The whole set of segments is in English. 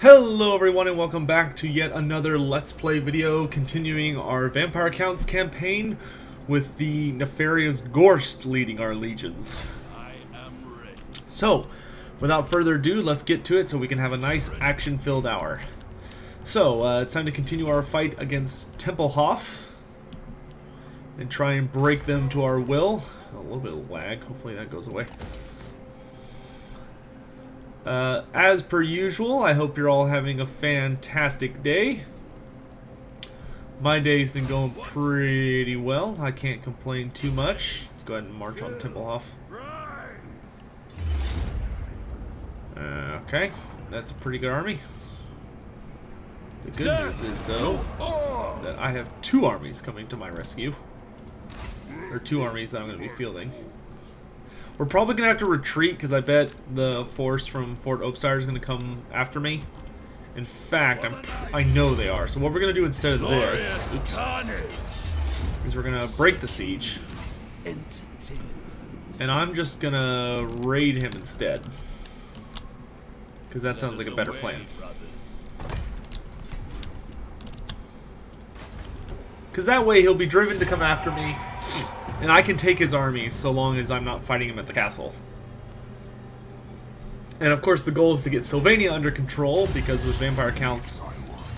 Hello everyone and welcome back to yet another Let's Play video continuing our Vampire Counts campaign with the nefarious Ghorst leading our legions. So, without further ado, let's get to it so we can have a nice action-filled hour. So, it's time to continue our fight against Tempelhof and try and break them to our will. A little bit of lag, hopefully that goes away. As per usual, I hope you're all having a fantastic day. My day's been going pretty well. I can't complain too much. Let's go ahead and march on Tempelhof. Okay, that's a pretty good army. The good news is, though, that I have two armies coming to my rescue. Or two armies that I'm going to be fielding. We're probably going to have to retreat because I bet the force from Fort Opestar is going to come after me. In fact, I know they are. So what we're going to do instead of this is we're going to break the siege. And I'm just going to raid him instead. Because that sounds like a better plan. Because that way he'll be driven to come after me. And I can take his army so long as I'm not fighting him at the castle. And of course the goal is to get Sylvania under control, because with Vampire Counts,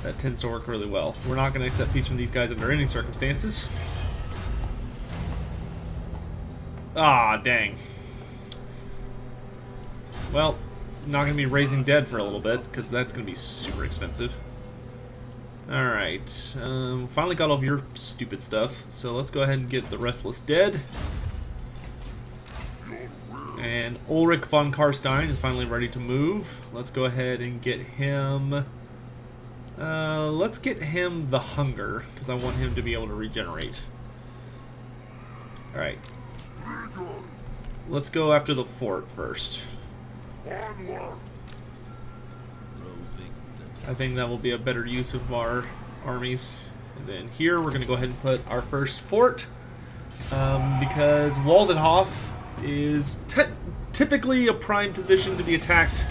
that tends to work really well. We're not going to accept peace from these guys under any circumstances. Ah, dang. Well, not going to be raising dead for a little bit, because that's going to be super expensive. Alright, finally got all of your stupid stuff, so let's go ahead and get the Restless dead. And Ulrich von Karstein is finally ready to move. Let's go ahead and get him... let's get him the Hunger, because I want him to be able to regenerate. Alright. Let's go after the fort first. I think that will be a better use of our armies. And then here we're going to go ahead and put our first fort, because Waldenhof is typically a prime position to be attacked.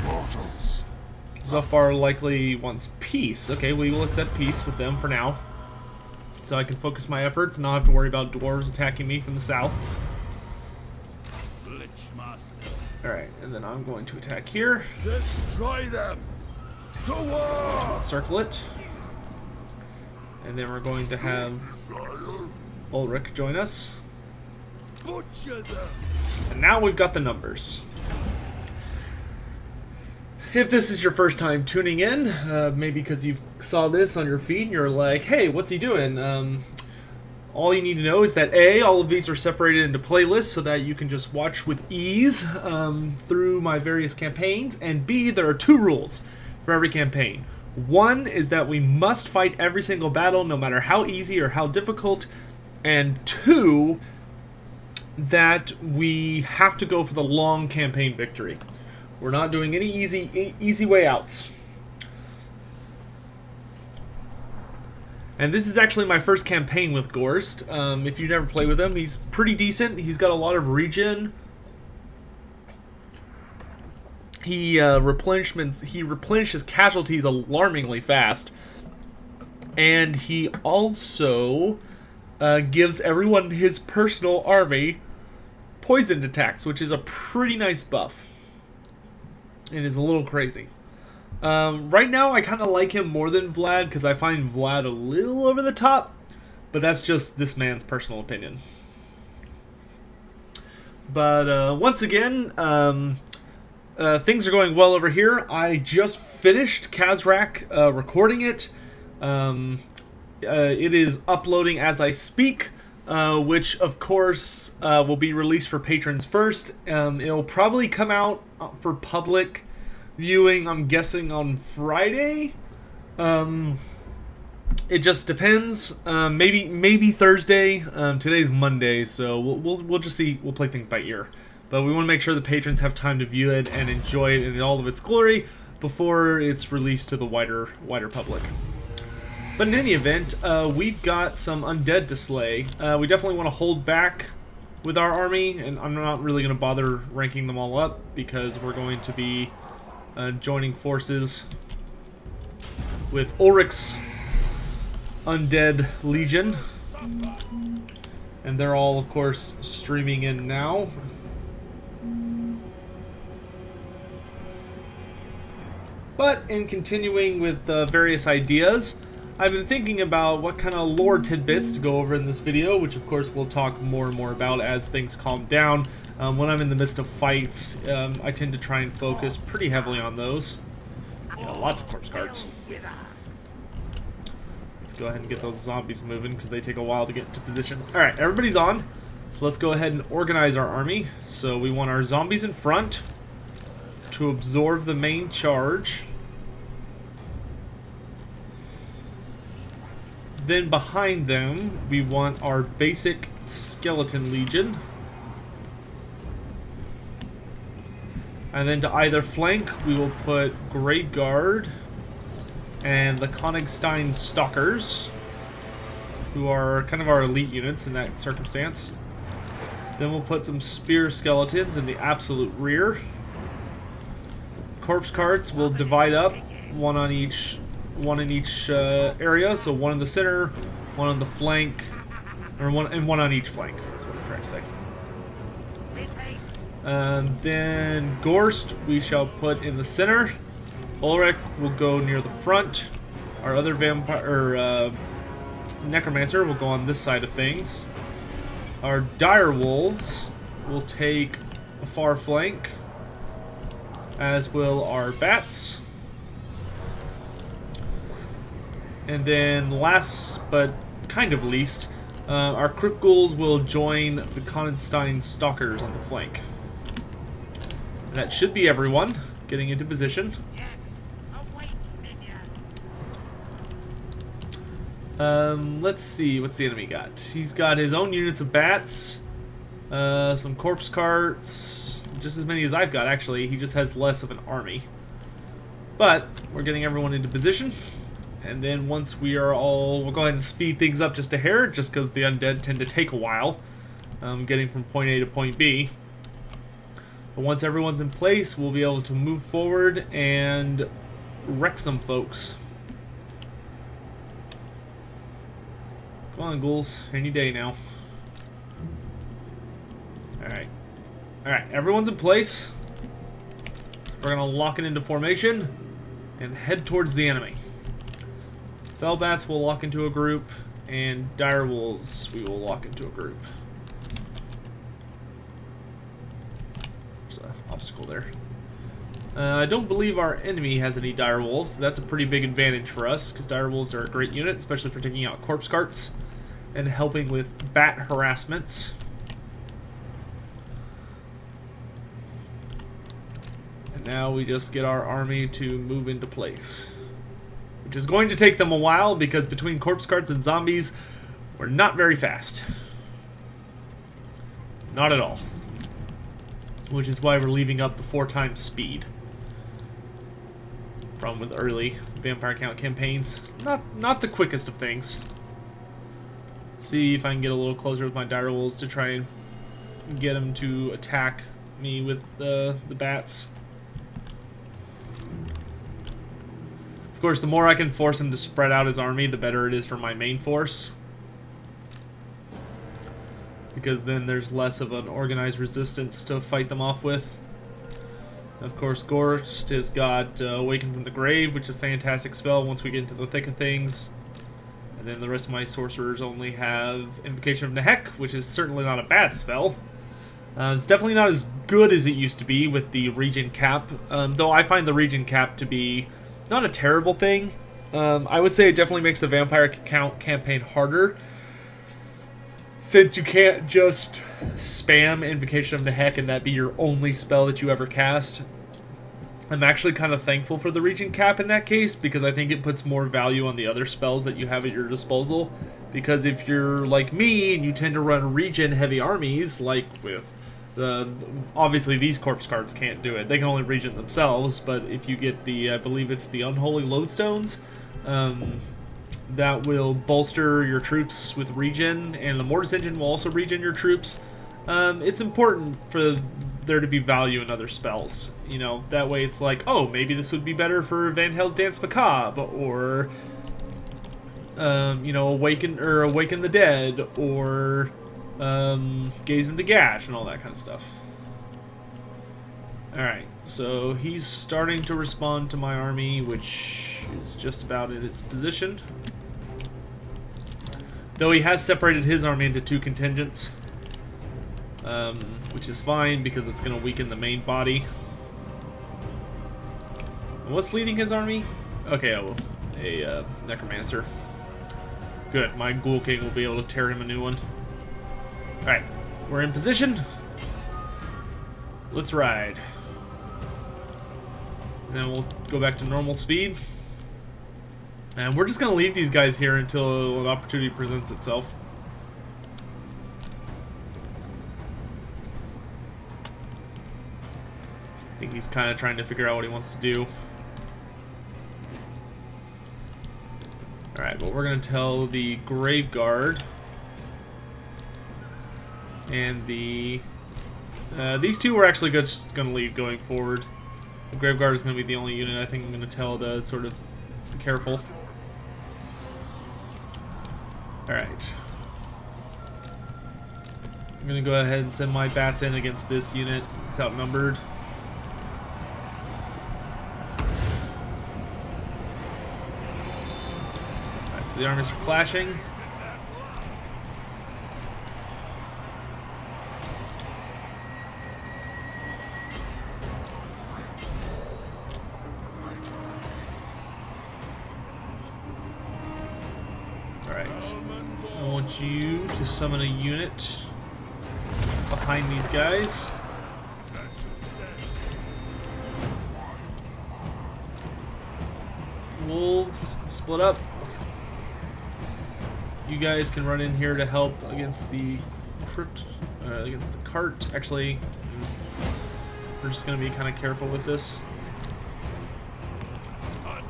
Zufbar likely wants peace. Okay, we will accept peace with them for now, so I can focus my efforts and not have to worry about dwarves attacking me from the south. Alright, and then I'm going to attack here. Destroy them! To war! Circle it. And then we're going to have Ulrich join us. Butcher them! And now we've got the numbers. If this is your first time tuning in, maybe because you saw this on your feed and you're like, hey, what's he doing? All you need to know is that A, all of these are separated into playlists so that you can just watch with ease through my various campaigns, and B, there are two rules for every campaign. One is that we must fight every single battle, no matter how easy or how difficult, and two, that we have to go for the long campaign victory. We're not doing any easy way outs. And this is actually my first campaign with Ghorst. If you never play with him, he's pretty decent. He's got a lot of regen. He replenishes casualties alarmingly fast, and he also gives everyone his personal army poisoned attacks, which is a pretty nice buff. It is a little crazy. Right now, I kind of like him more than Vlad, because I find Vlad a little over the top, but that's just this man's personal opinion. But once again, things are going well over here. I just finished Kazrak recording it. It is uploading as I speak, which of course will be released for patrons first. It'll probably come out for public viewing, I'm guessing, on Friday. It just depends. Maybe Thursday. Today's Monday, so we'll just see. We'll play things by ear. But we want to make sure the patrons have time to view it and enjoy it in all of its glory before it's released to the wider public. But in any event, we've got some undead to slay. We definitely want to hold back with our army, and I'm not really going to bother ranking them all up because we're going to be joining forces with Ulrich's Undead Legion. And they're all, of course, streaming in now. But in continuing with various ideas, I've been thinking about what kind of lore tidbits to go over in this video, which of course we'll talk more and more about as things calm down. When I'm in the midst of fights, I tend to try and focus pretty heavily on those. Yeah, lots of corpse cards. Let's go ahead and get those zombies moving because they take a while to get into position. Alright, everybody's on. So let's go ahead and organize our army. So we want our zombies in front to absorb the main charge. Then behind them, we want our basic skeleton legion. And then to either flank, we will put Great Guard and the Königstein Stalkers, who are kind of our elite units in that circumstance. Then we'll put some spear skeletons in the absolute rear. Corpse carts will divide up, one in each area. So one in the center, one on the flank, and one on each flank. That's what I'm trying to say. Then Ghorst we shall put in the center. Ulrich will go near the front. Our other vampire, necromancer, will go on this side of things. Our dire wolves will take a far flank, as will our bats. And then last but kind of least, our crypt ghouls will join the Königstein Stalkers on the flank. And that should be everyone getting into position. Let's see, what's the enemy got? He's got his own units of bats, some corpse carts, just as many as I've got actually. He just has less of an army. But we're getting everyone into position. And then once we are all, we'll go ahead and speed things up just a hair, just because the undead tend to take a while, getting from point A to point B. But once everyone's in place, we'll be able to move forward and wreck some folks. Come on, ghouls. Any day now. Alright. Alright, everyone's in place. We're going to lock it into formation and head towards the enemy. Fellbats will lock into a group, and dire wolves we will lock into a group. There's an obstacle there. I don't believe our enemy has any dire wolves, so that's a pretty big advantage for us, because dire wolves are a great unit, especially for taking out corpse carts and helping with bat harassments. And now we just get our army to move into place, which is going to take them a while because between corpse carts and zombies, we're not very fast. Not at all. Which is why we're leaving up the 4 times speed. Problem with early vampire count campaigns. Not the quickest of things. See if I can get a little closer with my dire wolves to try and get them to attack me with the bats. Of course, the more I can force him to spread out his army, the better it is for my main force. Because then there's less of an organized resistance to fight them off with. Of course, Ghorst has got Awaken from the Grave, which is a fantastic spell once we get into the thick of things. And then the rest of my sorcerers only have Invocation of Nehek, which is certainly not a bad spell. It's definitely not as good as it used to be with the region cap, though I find the region cap to be not a terrible thing. I would say it definitely makes the vampire count campaign harder, since you can't just spam Invocation of Nehek and that be your only spell that you ever cast. I'm actually kind of thankful for the region cap in that case, because I think it puts more value on the other spells that you have at your disposal. Because if you're like me and you tend to run region heavy armies, like with obviously these corpse cards can't do it, they can only region themselves, but if you get the, I believe it's the Unholy Lodestones, that will bolster your troops with regen, and the Mortis Engine will also regen your troops. it's important for there to be value in other spells. You know, that way it's like, oh, maybe this would be better for Van Hel's Dance Macabre, or you know, Awaken the Dead, or Gaze into Gash, and all that kind of stuff. Alright, so he's starting to respond to my army, which is just about in its position. Though he has separated his army into 2 contingents, which is fine because it's going to weaken the main body. And what's leading his army? Okay, a Necromancer. Good, my Ghoul King will be able to tear him a new one. Alright, we're in position. Let's ride. And then we'll go back to normal speed. And we're just going to leave these guys here until an opportunity presents itself. I think he's kind of trying to figure out what he wants to do. Alright, but we're going to tell the Grave Guard and the... these two we're actually just going to leave going forward. The Grave Guard is going to be the only unit I think I'm going to tell to sort of be careful. Alright. I'm going to go ahead and send my bats in against this unit. It's outnumbered. Alright, so the armies are clashing. I want you to summon a unit behind these guys. Wolves, split up. You guys can run in here to help against the cart. Actually, we're just going to be kind of careful with this.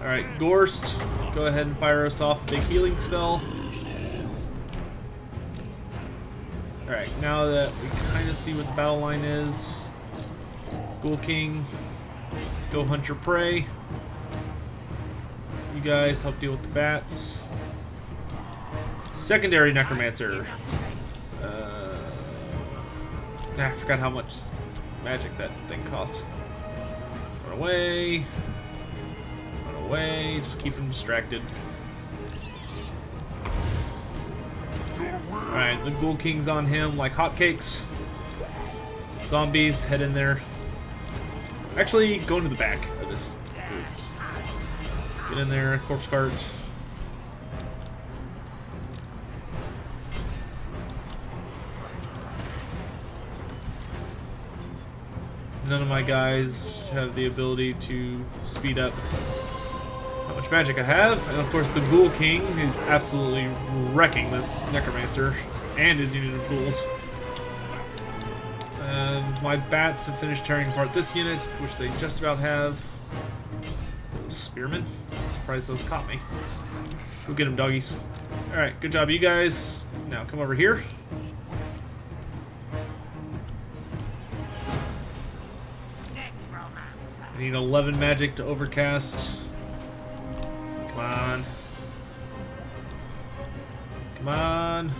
Alright, Ghorst, go ahead and fire us off a big healing spell. Alright, now that we kind of see what the battle line is, Ghoul King, go hunt your prey. You guys help deal with the bats. Secondary Necromancer. I forgot how much magic that thing costs. Run away. Run away. Just keep him distracted. Alright, the Ghoul King's on him like hotcakes. Zombies, head in there. Actually, go into the back of this group. Get in there, corpse cart. None of my guys have the ability to speed up how much magic I have, and of course the Ghoul King is absolutely wrecking this Necromancer and his unit of ghouls. My bats have finished tearing apart this unit, which they just about have. Those spearmen? I'm surprised those caught me. Go get them, doggies. Alright, good job you guys. Now come over here. I need 11 magic to overcast. Come on. Come on.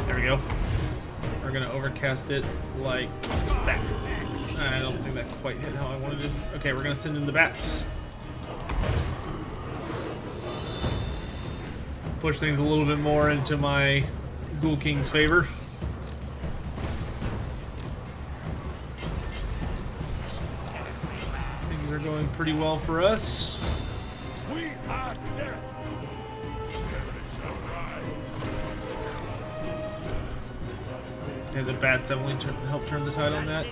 There we go. We're gonna overcast it like that. I don't think that quite hit how I wanted it. Okay, we're gonna send in the bats. Push things a little bit more into my Ghoul King's favor. Things are going pretty well for us. We are dead. Yeah, the bats definitely help turn the tide on that.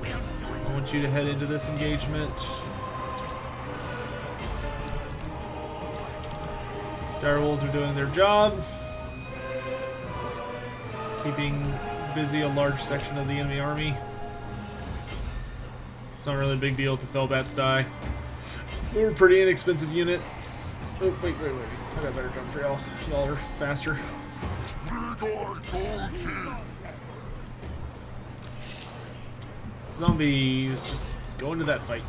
I want you to head into this engagement. Direwolves are doing their job, keeping busy a large section of the enemy army. It's not really a big deal if the Fellbats die. We're a pretty inexpensive unit. Oh, wait. I got a better jump for y'all. Y'all are faster. Zombies, just go into that fight.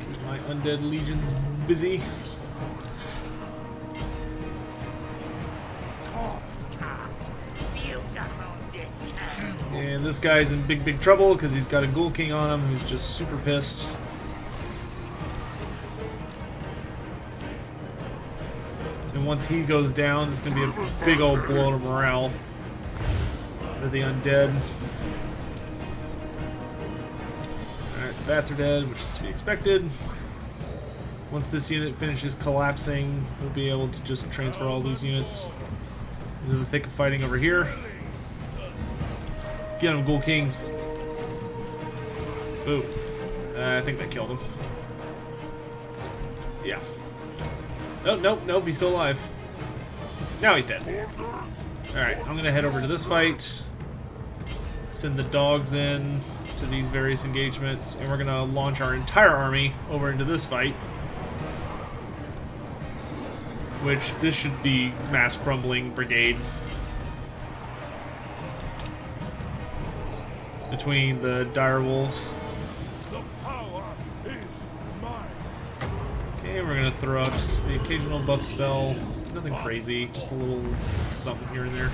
Keep my undead legions busy. And this guy's in big trouble because he's got a Ghoul King on him who's just super pissed. And once he goes down, it's going to be a big old blow to morale for the undead. Alright, the bats are dead, which is to be expected. Once this unit finishes collapsing, we'll be able to just transfer all these units into the thick of fighting over here. Get him, Ghoul King. Ooh. I think that killed him. Yeah. Oh, nope, he's still alive. Now he's dead. Alright, I'm gonna head over to this fight. Send the dogs in to these various engagements, and we're gonna launch our entire army over into this fight. Which, this should be Mass Crumbling Brigade. Between the dire wolves. The power is mine. Okay, we're gonna throw out just the occasional buff spell. Nothing crazy, just a little something here and there.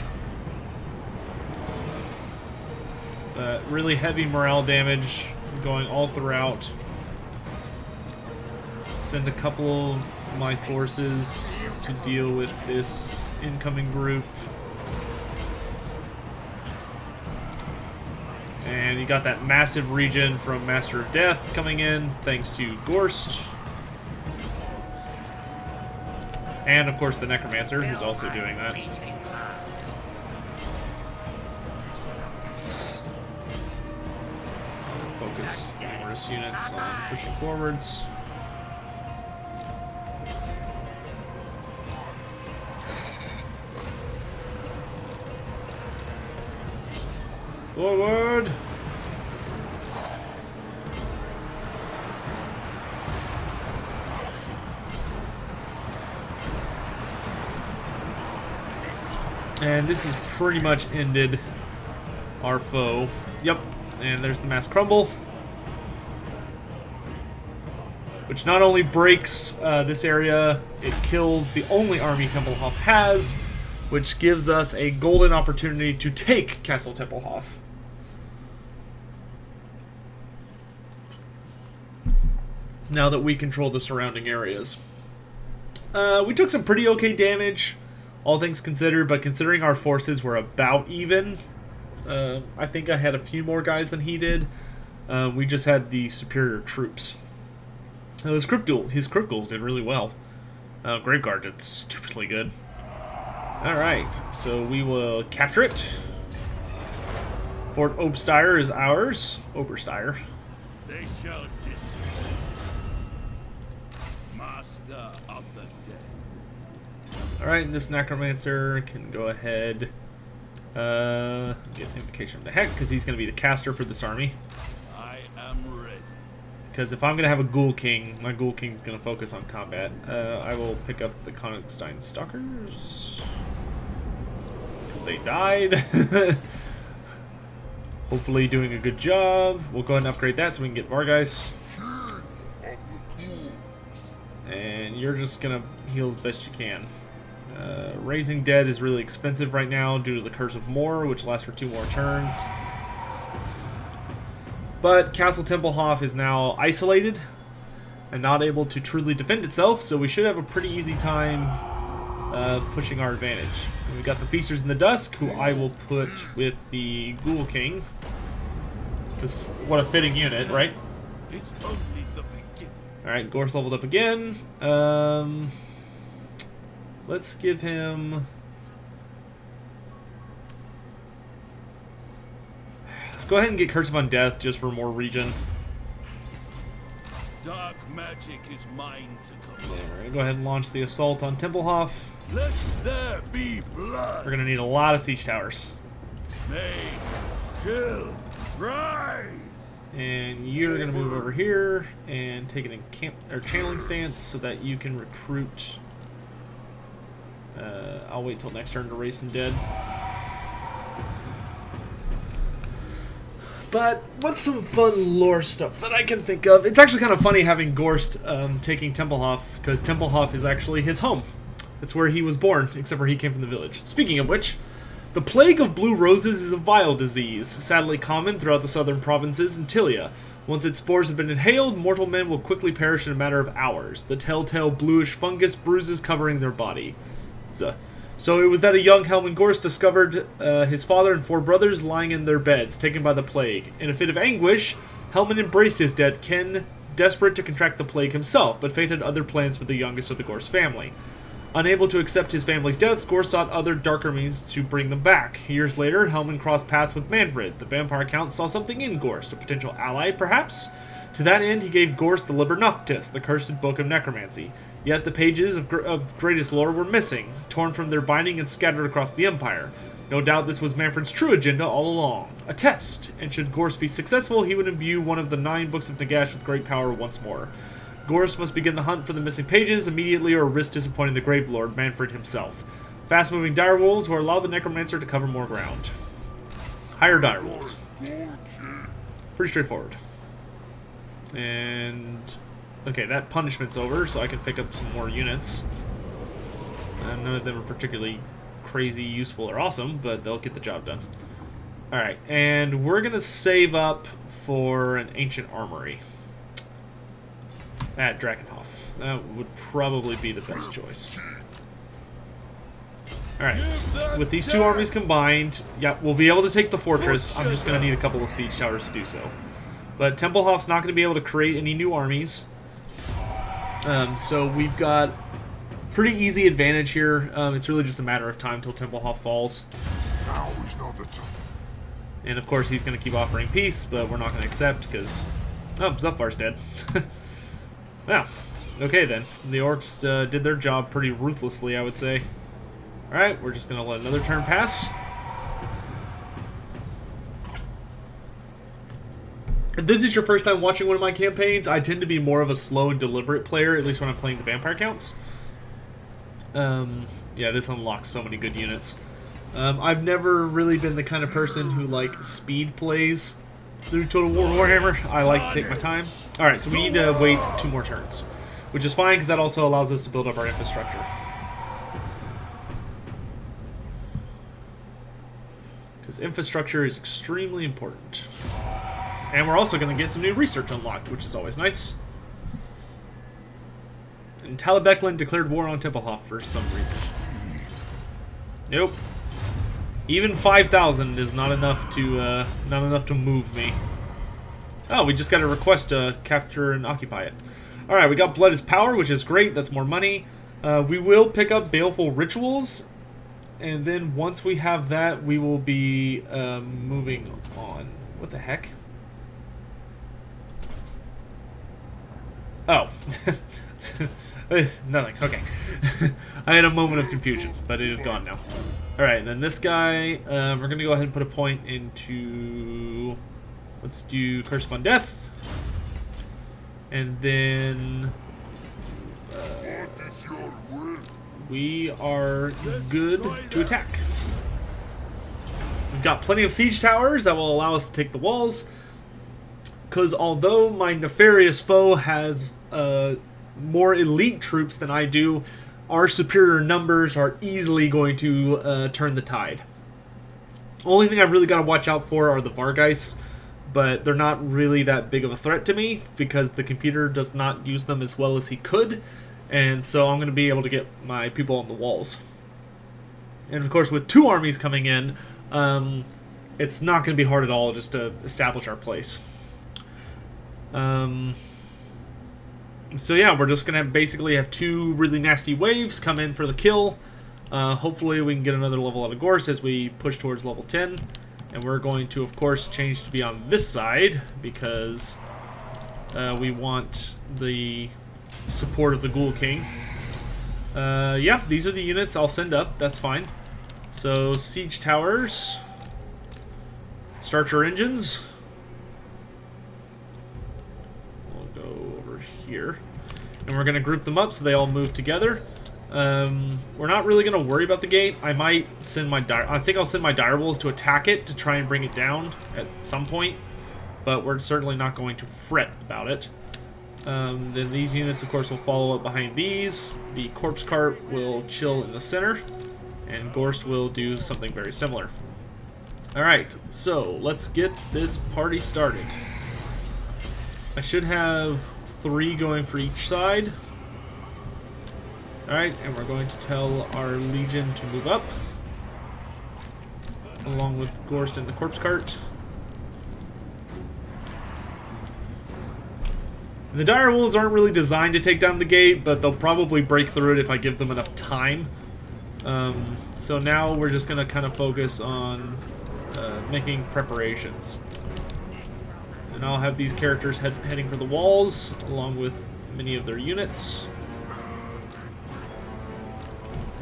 But really heavy morale damage going all throughout. Send a couple of my forces to deal with this incoming group. And you got that massive regen from Master of Death coming in, thanks to Ghorst. And, of course, the Necromancer, who's also doing that. Focus numerous units on pushing forwards. Forward! And this has pretty much ended our foe. Yep, and there's the mass crumble. Which not only breaks this area, it kills the only army Tempelhof has, which gives us a golden opportunity to take Castle Tempelhof. Now that we control the surrounding areas. We took some pretty okay damage, all things considered, but considering our forces were about even, I think I had a few more guys than he did. We just had the superior troops. His Crypt Ghouls did really well. Graveguard did stupidly good. Alright, so we will capture it. Fort Oberstyre is ours. Oberstyre. They shall disappear. Master of the dead. Alright, this Necromancer can go ahead. Get Invocation of the Heck, because he's going to be the caster for this army. I am ready. Because if I'm going to have a Ghoul King, my Ghoul King is going to focus on combat. I will pick up the Konigstein Stalkers. Because they died. Hopefully doing a good job. We'll go ahead and upgrade that so we can get Vargeist. And you're just going to heal as best you can. Raising Dead is really expensive right now due to the Curse of Moor, which lasts for 2 more turns. But Castle Tempelhof is now isolated and not able to truly defend itself, so we should have a pretty easy time pushing our advantage. And we got the Feasters in the Dusk, who I will put with the Ghoul King. Because what a fitting unit, right? It's only the beginning. Alright, Ghorst leveled up again. Let's give him... Let's go ahead and get Curse of Undeath just for more regen. Dark magic is mine to Yeah, command. we're gonna go ahead and launch the assault on Tempelhof. Let there be blood. We're gonna need a lot of siege towers. May kill rise. And you're going to move over here and take an channeling stance so that you can recruit. I'll wait till next turn to race some dead. But what's some fun lore stuff that I can think of? It's actually kind of funny having Ghorst taking Tempelhof, because Tempelhof is actually his home. It's where he was born, except for he came from the village. Speaking of which, the plague of blue roses is a vile disease, sadly common throughout the southern provinces and Tilia. Once its spores have been inhaled, mortal men will quickly perish in a matter of hours. The telltale bluish fungus bruises covering their body. So it was that a young Helman Ghorst discovered his father and 4 brothers lying in their beds, taken by the plague. In a fit of anguish, Helman embraced his dead kin, desperate to contract the plague himself, but fate had other plans for the youngest of the Ghorst family. Unable to accept his family's deaths, Ghorst sought other darker means to bring them back. Years later, Helman crossed paths with Manfred. The vampire count saw something in Ghorst, a potential ally, perhaps? To that end, he gave Ghorst the Liber Noctis, the cursed book of necromancy. Yet the pages of greatest lore were missing, torn from their binding and scattered across the Empire. No doubt this was Manfred's true agenda all along. A test, and should Ghorst be successful, he would imbue one of the 9 books of Nagash with great power once more. Ghorst must begin the hunt for the missing pages immediately or risk disappointing the Grave Lord, Manfred himself. Fast-moving direwolves will allow the necromancer to cover more ground. Hire direwolves. Pretty straightforward. And okay, that punishment's over, so I can pick up some more units. None of them are particularly crazy, useful, or awesome, but they'll get the job done. Alright, and we're going to save up for an ancient armory at Drakenhof. That would probably be the best choice. Alright, with these 2 armies combined, yeah, we'll be able to take the fortress. I'm just going to need a couple of siege towers to do so. But Tempelhof's not going to be able to create any new armies. So we've got pretty easy advantage here. It's really just a matter of time till Tempelhof falls. Now is not the time. And of course he's going to keep offering peace, but we're not going to accept because... Oh, Zupvar's dead. Well, okay then. The orcs did their job pretty ruthlessly, I would say. Alright, we're just going to let another turn pass. If this is your first time watching one of my campaigns, I tend to be more of a slow and deliberate player, at least when I'm playing the vampire counts. Yeah, this unlocks so many good units. I've never really been the kind of person who, like, speed plays through Total War Warhammer. I like to take my time. Alright, so we need to wait 2 more turns, which is fine because that also allows us to build up our infrastructure. Because infrastructure is extremely important. And we're also going to get some new research unlocked, which is always nice. And Talabeclan declared war on Tempelhof for some reason. Nope. Even 5,000 is not enough to move me. Oh, we just got a request to capture and occupy it. All right, we got Blood is Power, which is great. That's more money. We will pick up Baleful Rituals, and then once we have that, we will be moving on. What the heck? Oh. Nothing. Okay. I had a moment of confusion, but it is gone now. Alright, and then this guy, we're going to go ahead and put a point into... Let's do Curse Upon Death. And then... we are good to attack. We've got plenty of siege towers that will allow us to take the walls. Because although my nefarious foe has more elite troops than I do, our superior numbers are easily going to turn the tide. Only thing I've really got to watch out for are the Vargeist, but they're not really that big of a threat to me because the computer does not use them as well as he could, and so I'm going to be able to get my people on the walls. And of course, with 2 armies coming in, it's not going to be hard at all just to establish our place. So yeah, we're just going to basically have 2 really nasty waves come in for the kill. Hopefully we can get another level out of Ghorst as we push towards level 10. And we're going to, of course, change to be on this side because we want the support of the Ghoul King. Yeah, these are the units I'll send up. That's fine. So, siege towers. Start your engines. here. And we're going to group them up so they all move together. We're not really going to worry about the gate. I might send my I think I'll send my direwolves to attack it to try and bring it down at some point. But we're certainly not going to fret about it. Then these units, of course, will follow up behind these. The corpse cart will chill in the center. And Ghorst will do something very similar. Alright, so let's get this party started. I should have 3 going for each side. Alright, and we're going to tell our legion to move up. Along with Ghorst and the corpse cart. And the direwolves aren't really designed to take down the gate, but they'll probably break through it if I give them enough time. So now we're just going to kind of focus on making preparations. And I'll have these characters heading for the walls, along with many of their units.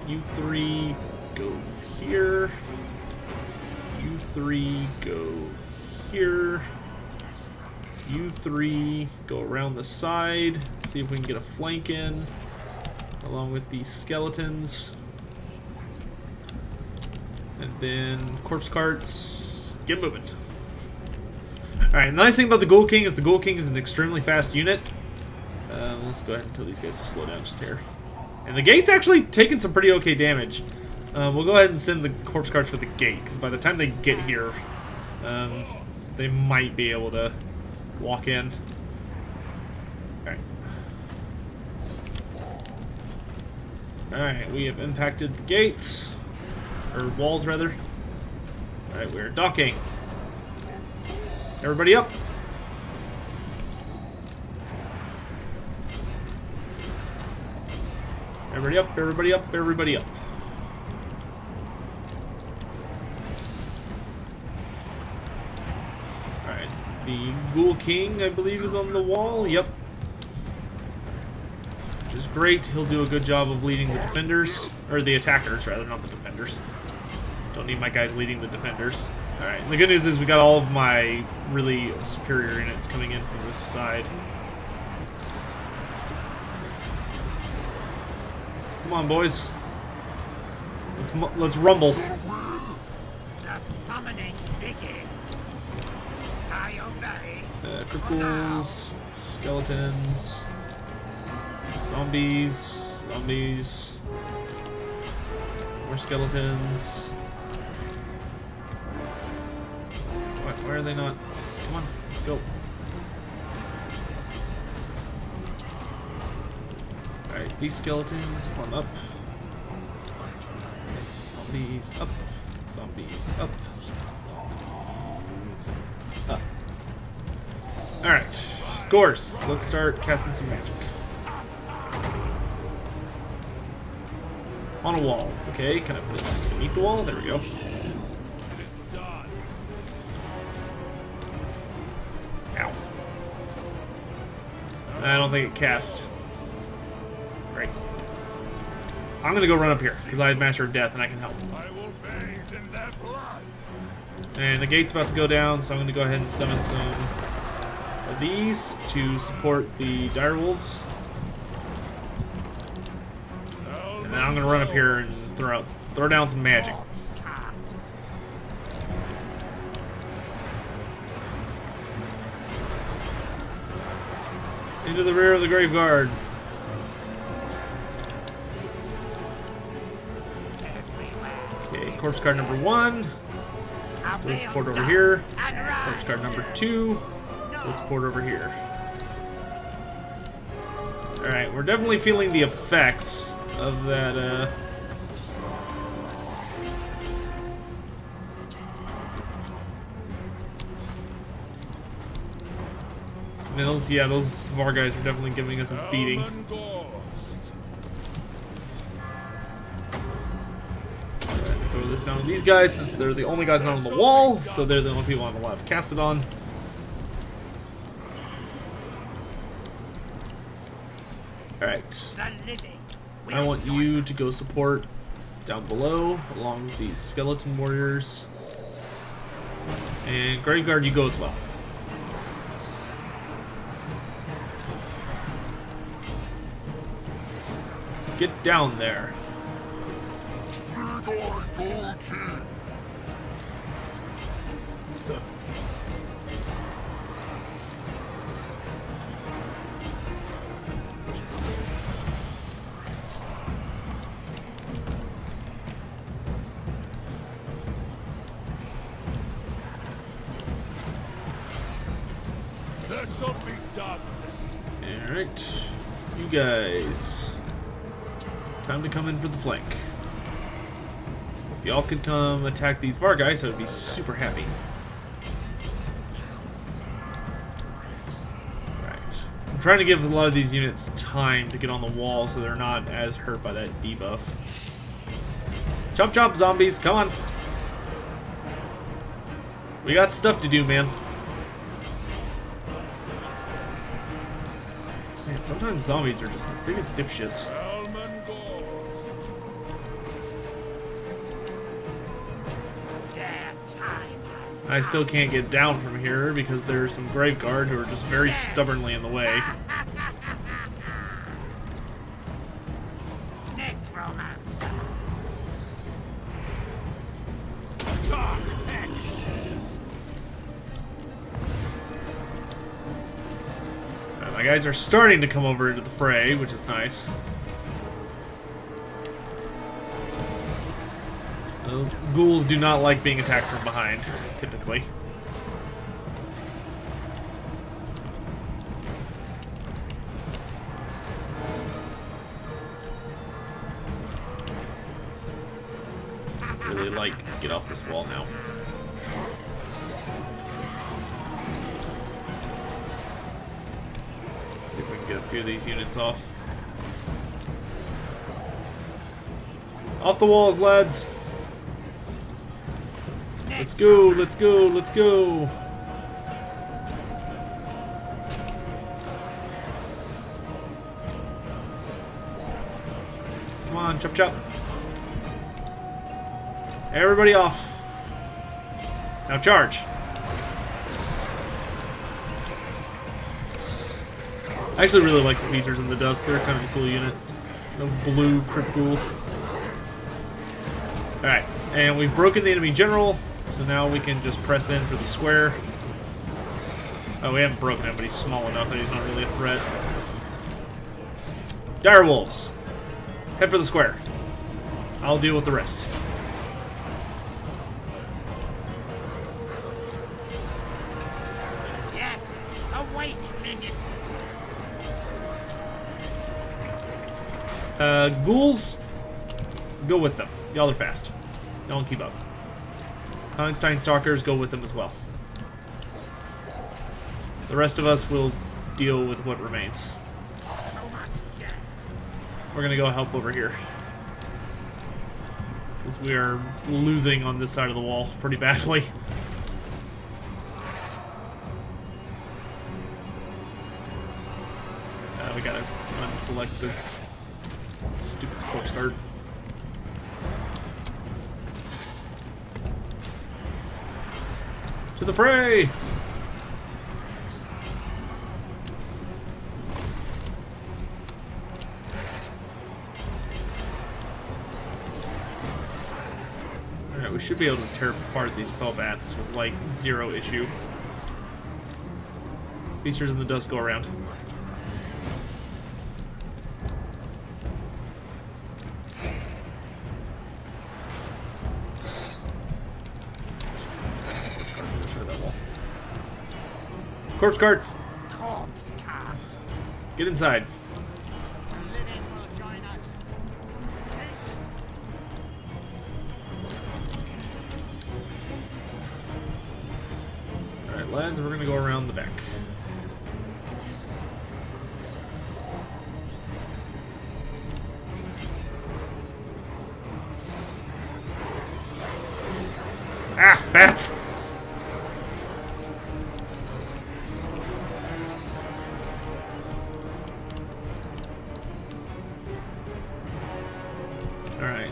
You 3 go here. You 3 go here. You 3 go around the side. See if we can get a flank in, along with these skeletons. And then corpse carts, get moving. Alright, the nice thing about the Ghoul King is an extremely fast unit. Let's go ahead and tell these guys to slow down just here. And the gate's actually taking some pretty okay damage. We'll go ahead and send the corpse carts for the gate, because by the time they get here, they might be able to walk in. Alright. Alright, we have impacted the gates. Or walls, rather. Alright, we're docking. Everybody up. Everybody up, everybody up, everybody up. Alright, the Ghoul King, I believe, is on the wall. Yep. Which is great. He'll do a good job of leading the defenders. Or the attackers, rather, not the defenders. Don't need my guys leading the defenders. Alright, the good news is we got all of my really superior units coming in from this side. Come on, boys. Let's rumble. The summoning begins. I obey. Cripples, skeletons, zombies, zombies, more skeletons. Why are they not? Come on, let's go. Alright, these skeletons, climb up. Zombies up. Zombies up. Zombies up. Alright, Ghorst, let's start casting some magic. On a wall. Okay, can I put it just beneath the wall? There we go. Ow. I don't think it cast. Right. I'm gonna go run up here, because I have Master of Death and I can help. I will bathe in their blood. And the gate's about to go down, so I'm gonna go ahead and summon some of these to support the direwolves. And then I'm gonna run up here and throw down some magic. Into the rear of the grave guard. Okay, corpse guard number 1. We'll support over here. Corpse guard number 2. We'll support over here. Alright, we're definitely feeling the effects of that, I mean, those VAR guys are definitely giving us a beating. Throw this down on these guys, since they're the only guys not on the wall, so they're the only people I'm allowed to cast it on. Alright. I want you to go support down below, along with these skeleton warriors. And Graveguard, you go as well. get down there. There shall be darkness. Alright. You guys. Time to come in for the flank. If y'all could come attack these Vargeis, I would be super happy. Right. I'm trying to give a lot of these units time to get on the wall so they're not as hurt by that debuff. Chomp chomp, zombies, come on! We got stuff to do, man. Man, sometimes zombies are just the biggest dipshits. Elman Ghorst. Their time has I still can't get down from here because there's some Grave Guard who are just very stubbornly in the way. Necromancer. Dark X. My guys are starting to come over into the fray, which is nice. Ghouls do not like being attacked from behind, typically. Really like to get off this wall now. See if we can get a few of these units off. Off the walls, lads! Let's go, let's go, let's go! Come on, chop chop. Everybody off. Now charge. I actually really like the Feasters in the Dust. They're kind of a cool unit. No blue crypt ghouls. Alright, and we've broken the enemy general, so now we can just press in for the square. Oh, we haven't broken him, but he's small enough that he's not really a threat. Direwolves, head for the square. I'll deal with the rest. Yes, awake, minion. Ghouls, go with them. Y'all are fast. Don't keep up. Honigstein Stalkers, go with them as well. The rest of us will deal with what remains. We're gonna go help over here. Because we are losing on this side of the wall pretty badly. We gotta unselect the stupid corpse guard. To the fray! Alright, we should be able to tear apart these Felbats with, like, zero issue. Feasters in the Dust go around. Corpse carts! Corpse cart. Get inside. The living will join us. Alright, lads, we're gonna go around the back. Ah, bats! Alright,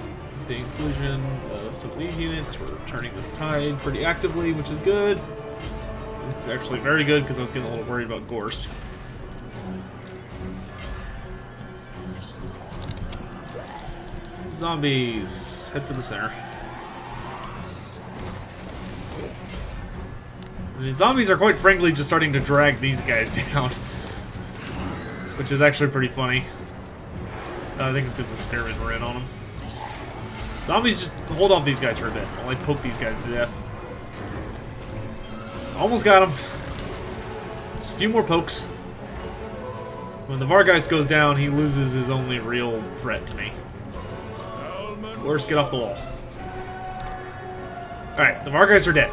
the inclusion of some of these units, we're turning this tide pretty actively, which is good. It's actually very good, because I was getting a little worried about Ghorst. Zombies. Head for the center. And the zombies are quite frankly just starting to drag these guys down. Which is actually pretty funny. I think it's because the spearmen were in on them. Zombies just hold off these guys for a bit while I poke these guys to death. Almost got him. Just a few more pokes. When the Vargeist goes down, he loses his only real threat to me. Ghorst, get off the wall. Alright, the Vargeist are dead.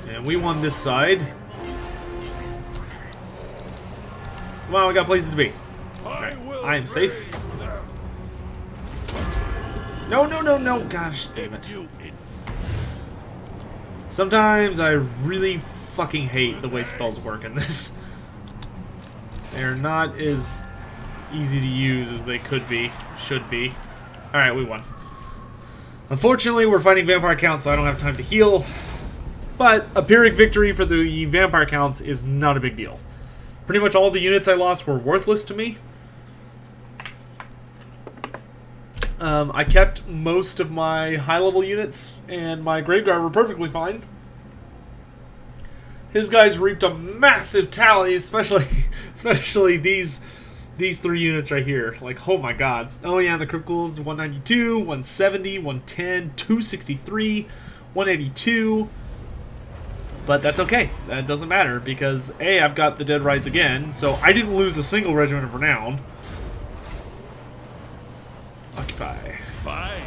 And we won this side. Come on, we got places to be. Alright, I am safe. No, no, no, no. Gosh, damn it. Sometimes I really fucking hate the way spells work in this. They're not as easy to use as they could be, should be. Alright, we won. Unfortunately, we're fighting vampire counts, so I don't have time to heal. But a Pyrrhic victory for the vampire counts is not a big deal. Pretty much all the units I lost were worthless to me. I kept most of my high-level units, and my Graveguard were perfectly fine. His guys reaped a massive tally, especially these 3 units right here. Like, oh my god. Oh yeah, the criticals, 192, 170, 110, 263, 182. But that's okay. That doesn't matter, because A, I've got the Dead Rise again, so I didn't lose a single regiment of renown. Occupy. Fine.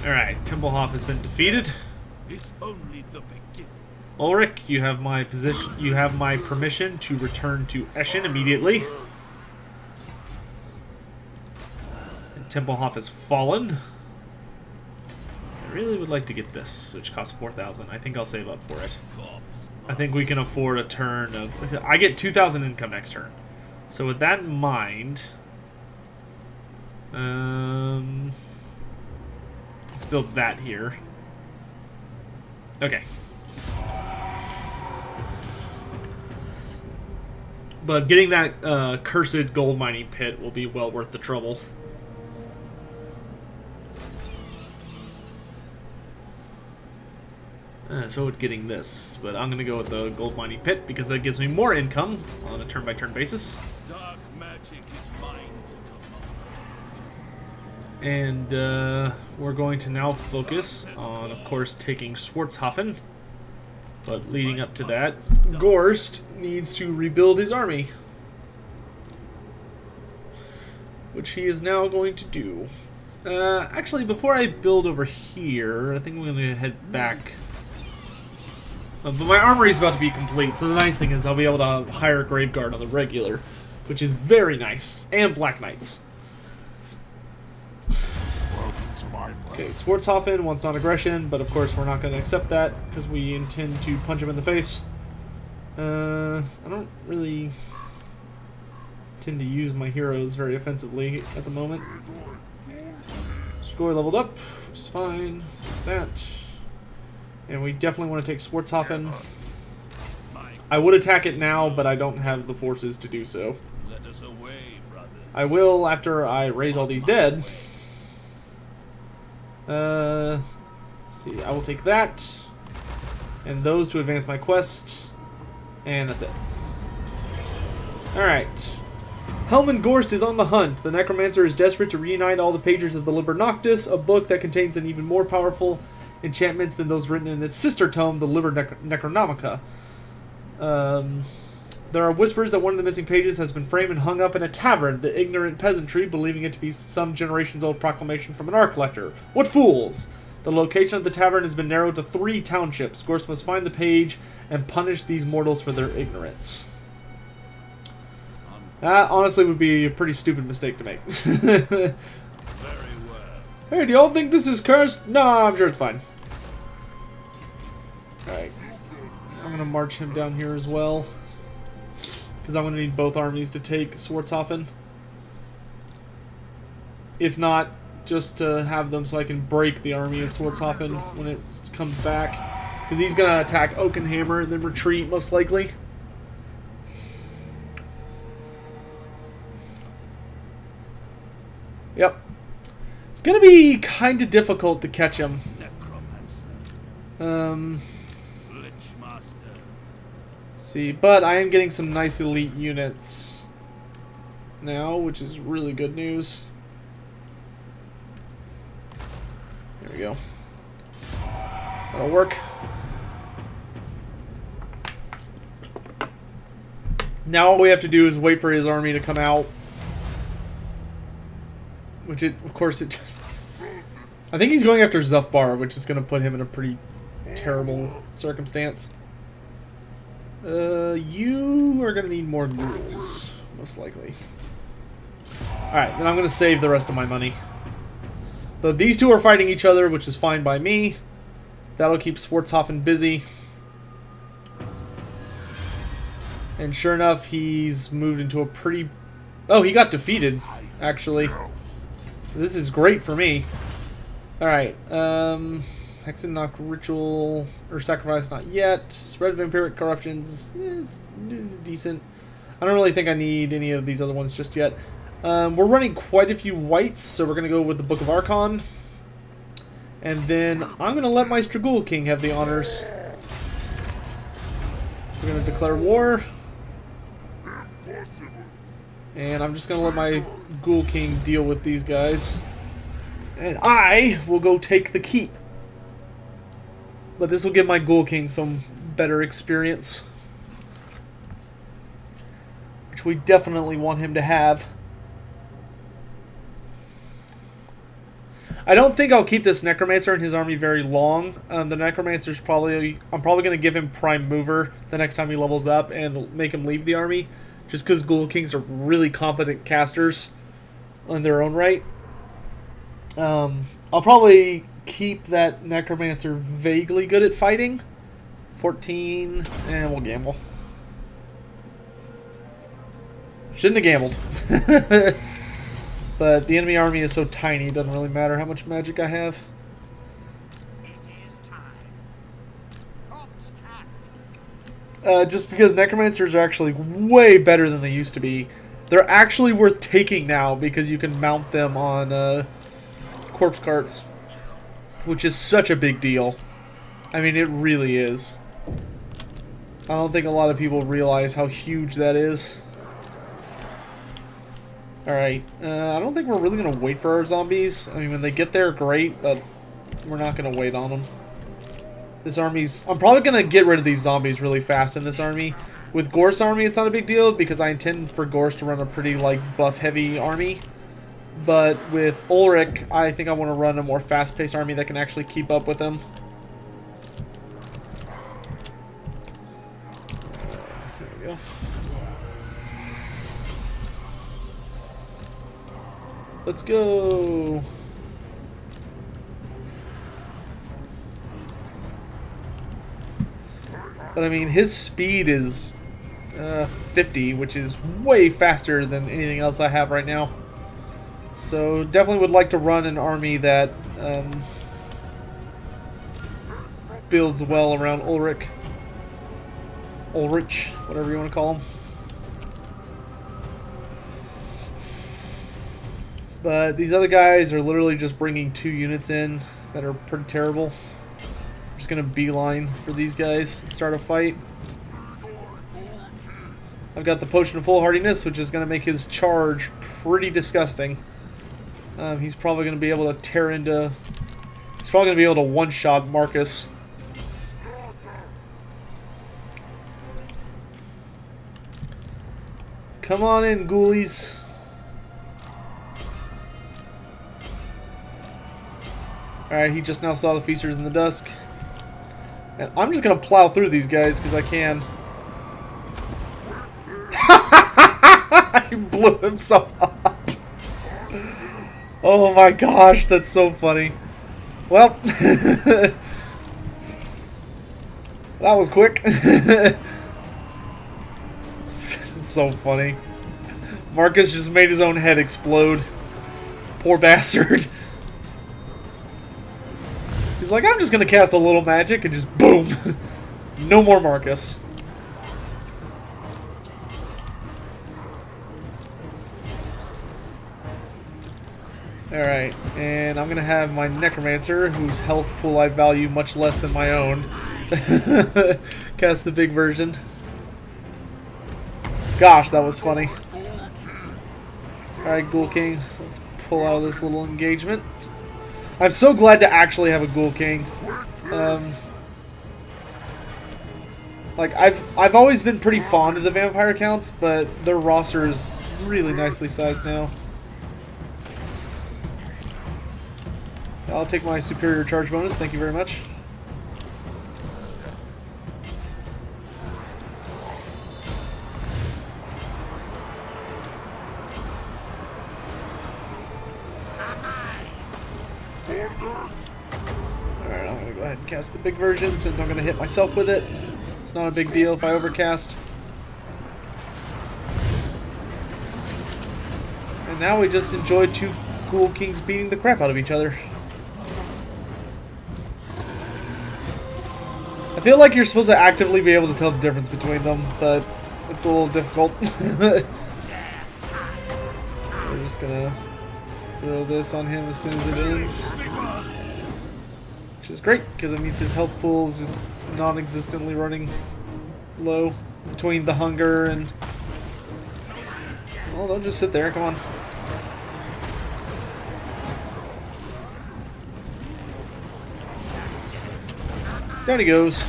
Alright, Templehof has been defeated. It's only the beginning. Ulrich, you have my position. You have my permission to return to Eschen immediately. And Templehof has fallen. I really would like to get this, which costs 4,000. I think I'll save up for it. I think we can afford a turn of... I get 2,000 income next turn. So with that in mind... let's build that here. Okay. But getting that cursed gold mining pit will be well worth the trouble. So would getting this, but I'm gonna go with the gold mining pit because that gives me more income on a turn-by-turn basis. Dark magic is mine to command. And we're going to now focus on, of course, taking Schwarzhofen. But leading up to that, Ghorst needs to rebuild his army, which he is now going to do. Actually, before I build over here, I think I'm going to head back. But my armory is about to be complete, so the nice thing is I'll be able to hire a Graveguard on the regular, which is very nice, and Black Knights. Okay, Schwarzhofen wants non-aggression, but of course we're not going to accept that, because we intend to punch him in the face. I don't really tend to use my heroes very offensively at the moment. Score leveled up, which is fine. That. And we definitely want to take Schwarzhofen. I would attack it now, but I don't have the forces to do so. Let us away, brother. I will after I raise all these dead. Let's see, I will take that. And those to advance my quest. And that's it. Alright. Helman Ghorst is on the hunt. The Necromancer is desperate to reunite all the pages of the Liber Noctis, a book that contains an even more powerful enchantments than those written in its sister tome, the Liber Necronomica. There are whispers that one of the missing pages has been framed and hung up in a tavern, the ignorant peasantry believing it to be some generations-old proclamation from an art collector. What fools! The location of the tavern has been narrowed to 3 townships. Ghorst must find the page and punish these mortals for their ignorance. That honestly would be a pretty stupid mistake to make. Very well. Hey, do y'all think this is cursed? No, I'm sure it's fine. Alright. I'm going to march him down here as well, because I'm going to need both armies to take Schwarzhofen. If not, just to have them so I can break the army of Schwarzhofen when it comes back. Because he's going to attack Oakenhammer and then retreat, most likely. Yep. It's gonna be kind of difficult to catch him. Necromancer. Loremaster. See, but I am getting some nice elite units now, which is really good news. There we go. That'll work. Now all we have to do is wait for his army to come out. Which, of course, it... I think he's going after Zufbar, which is going to put him in a pretty terrible circumstance. You are going to need more ghouls, most likely. Alright, then I'm going to save the rest of my money. But these two are fighting each other, which is fine by me. That'll keep Schwarzhofen busy. And sure enough, he's moved into a pretty... Oh, he got defeated, actually. This is great for me. Alright, Hexen Ritual, or Sacrifice, not yet. Spread of Vampiric Corruptions, it's decent. I don't really think I need any of these other ones just yet. We're running quite a few whites, so we're going to go with the Book of Archon. And then I'm going to let my Strigul King have the honors. We're going to declare war. And I'm just going to let my Ghoul King deal with these guys. And I will go take the keep. But this will give my Ghoul King some better experience. Which we definitely want him to have. I don't think I'll keep this Necromancer and his army very long. The Necromancer's probably... I'm probably going to give him Prime Mover the next time he levels up and make him leave the army. Just because Ghoul Kings are really competent casters in their own right. I'll probably keep that Necromancer vaguely good at fighting. 14, and we'll gamble. Shouldn't have gambled. But the enemy army is so tiny, it doesn't really matter how much magic I have. It is time. Corpse Just because Necromancers are actually way better than they used to be. They're actually worth taking now because you can mount them on corpse carts. Which is such a big deal. I mean, it really is. I don't think a lot of people realize how huge that is. Alright, I don't think we're really going to wait for our zombies. I mean, when they get there, great, but we're not going to wait on them. This army's... I'm probably going to get rid of these zombies really fast in this army. With Ghorst's army, it's not a big deal, because I intend for Ghorst to run a pretty, like, buff-heavy army. But with Ulrich, I think I want to run a more fast-paced army that can actually keep up with him. There we go. Let's go. But I mean, his speed is 50, which is way faster than anything else I have right now. So definitely would like to run an army that builds well around Ulrich. Ulrich, whatever you want to call him. But these other guys are literally just bringing 2 units in that are pretty terrible. I'm just going to beeline for these guys and start a fight. I've got the Potion of Foolhardiness, which is going to make his charge pretty disgusting. He's probably going to be able to tear into... He's probably going to be able to one-shot Marcus. Come on in, ghoulies. Alright, he just now saw the Feasters in the Dusk. And I'm just going to plow through these guys because I can. He blew himself up. Oh my gosh, that's so funny. Well, that was quick. It's so funny. Marcus just made his own head explode. Poor bastard. He's like, I'm just gonna cast a little magic and just boom. No more Marcus. Alright, and I'm going to have my Necromancer, whose health pool I value much less than my own, cast the big version. Gosh, that was funny. Alright, Ghoul King, let's pull out of this little engagement. I'm so glad to actually have a Ghoul King. Like, I've always been pretty fond of the vampire counts, but their roster is really nicely sized now. I'll take my superior charge bonus, thank you very much. Alright, I'm gonna go ahead and cast the big version since I'm gonna hit myself with it. It's not a big deal if I overcast. And now we just enjoy two Ghoul Kings beating the crap out of each other. I feel like you're supposed to actively be able to tell the difference between them, but it's a little difficult. We're just gonna throw this on him as soon as it ends. Which is great, because it means his health pool is just non-existently running low between the hunger and... Well, don't just sit there, come on. Down he goes.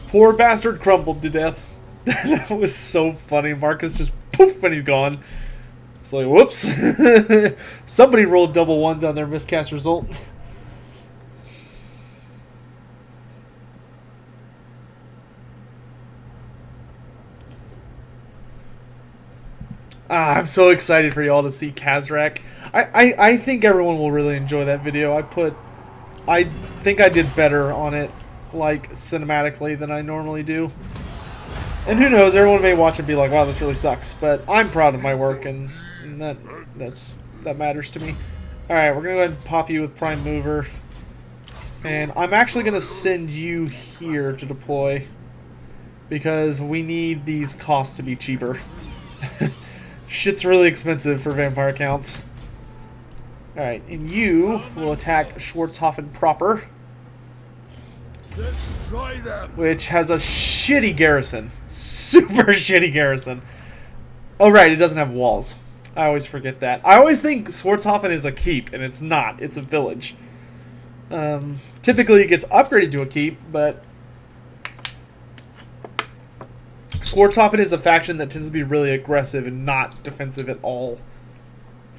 Poor bastard crumbled to death. That was so funny. Marcus just poof and he's gone. It's like, whoops. Somebody rolled double ones on their miscast result. I'm so excited for y'all to see Kazrak. I think everyone will really enjoy that video. I think I did better on it, like, cinematically than I normally do. And who knows, everyone may watch and be like, wow, this really sucks. But I'm proud of my work, and that matters to me. Alright, we're going to go ahead and pop you with Prime Mover. And I'm actually going to send you here to deploy, because we need these costs to be cheaper. Shit's really expensive for vampire counts. Alright, and you will attack Schwarzhofen proper. Destroy them. Which has a shitty garrison. Super shitty garrison. Oh right, it doesn't have walls. I always forget that. I always think Schwarzhofen is a keep, and it's not. It's a village. Typically it gets upgraded to a keep, but... Schwarzhofen is a faction that tends to be really aggressive and not defensive at all.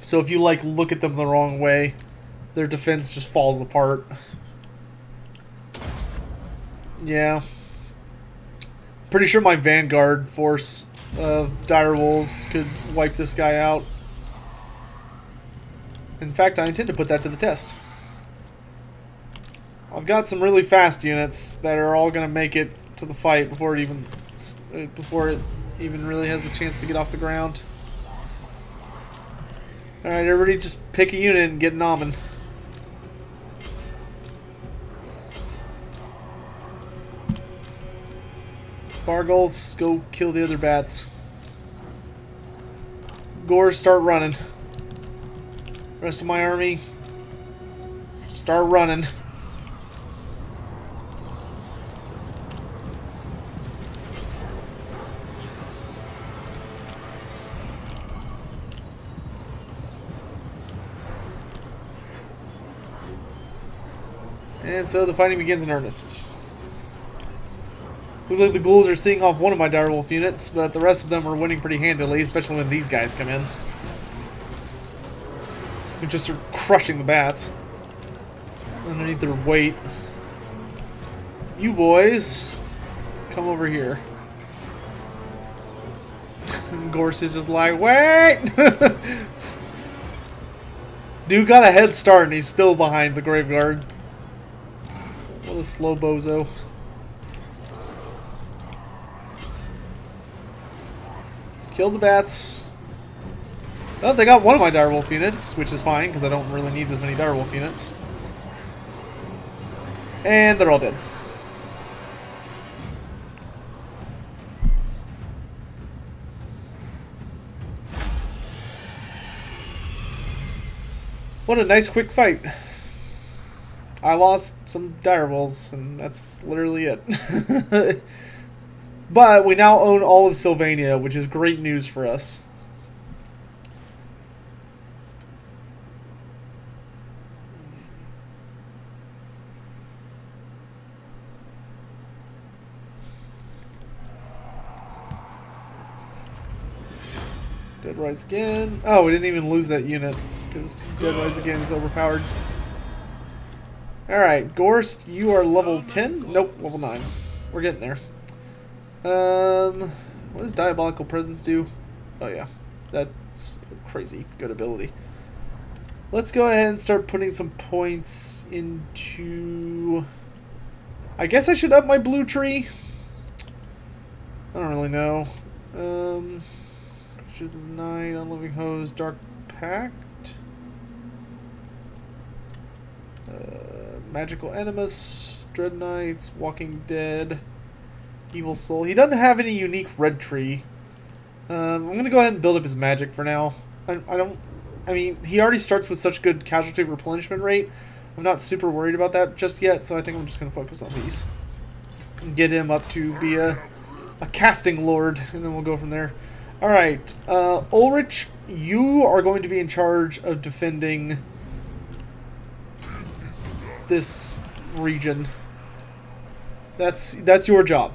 So if you, like, look at them the wrong way, their defense just falls apart. Yeah. Pretty sure my vanguard force of direwolves could wipe this guy out. In fact, I intend to put that to the test. I've got some really fast units that are all going to make it to the fight before it even really has a chance to get off the ground. Alright, everybody just pick a unit and get nomin. Bargolfs, go kill the other bats. Ghorst, start running. Rest of my army, start running. And so the fighting begins in earnest. Looks like the ghouls are seeing off one of my direwolf units, but the rest of them are winning pretty handily, especially when these guys come in. Who just are crushing the bats underneath their weight. You boys, come over here. And Ghorst is just like, wait! Dude got a head start and he's still behind the graveyard. What a slow bozo. Kill the bats. Oh, they got one of my direwolf units, which is fine, because I don't really need as many direwolf units. And they're all dead. What a nice quick fight. I lost some direwolves, and that's literally it. But we now own all of Sylvania, which is great news for us. Dead Rise again. Oh, we didn't even lose that unit because Dead Rise again is overpowered. Alright, Ghorst, you are level 10? Nope, level 9. We're getting there. What does Diabolical Presence do? Oh yeah, that's a crazy good ability. Let's go ahead and start putting some points into... I guess I should up my blue tree. I don't really know. Creature of the Night, Unliving Hose, Dark Pact. Magical Animus, Dread Knights, Walking Dead, Evil Soul. He doesn't have any unique red tree. I'm going to go ahead and build up his magic for now. I mean, he already starts with such good casualty replenishment rate. I'm not super worried about that just yet, so I think I'm just going to focus on these. And get him up to be a casting lord, and then we'll go from there. Alright, Ulrich, you are going to be in charge of defending this region. That's your job.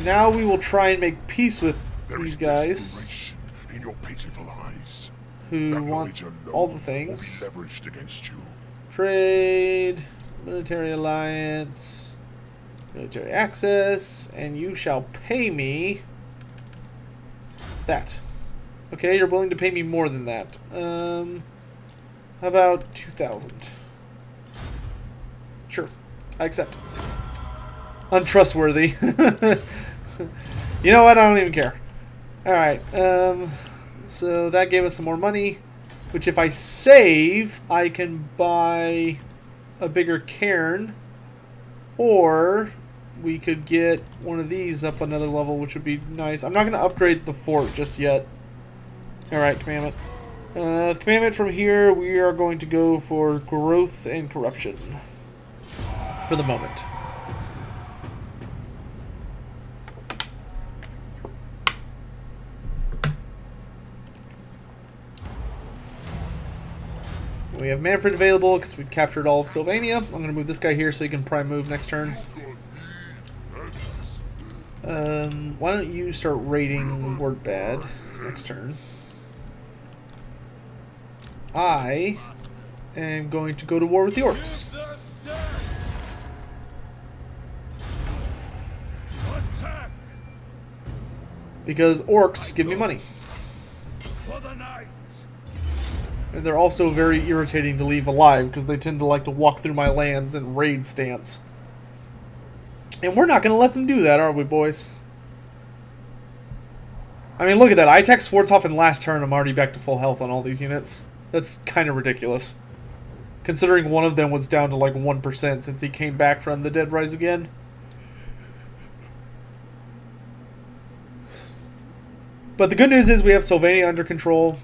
Now we will try and make peace with these guys in your pitiful eyes. who That want knowledge alone all the will be things. leveraged against you. Trade, military alliance, military access, and you shall pay me that. Okay, you're willing to pay me more than that. How about 2,000? Sure, I accept. Untrustworthy. You know what? I don't even care. Alright, so that gave us some more money, which if I save, I can buy a bigger cairn, or we could get one of these up another level, which would be nice. I'm not going to upgrade the fort just yet. Alright, commandment. The commandment from here, we are going to go for growth and corruption for the moment. We have Manfred available because we've captured all of Sylvania. I'm going to move this guy here so he can prime move next turn. Why don't you start raiding Wordbad next turn? I am going to go to war with the orcs. Because orcs give me money. And they're also very irritating to leave alive because they tend to like to walk through my lands in raid stance. And we're not going to let them do that, are we, boys? I mean, look at that. I attacked Schwarzhoff in last turn. I'm already back to full health on all these units. That's kind of ridiculous. Considering one of them was down to like 1% since he came back from the Dead Rise again. But the good news is we have Sylvania under control.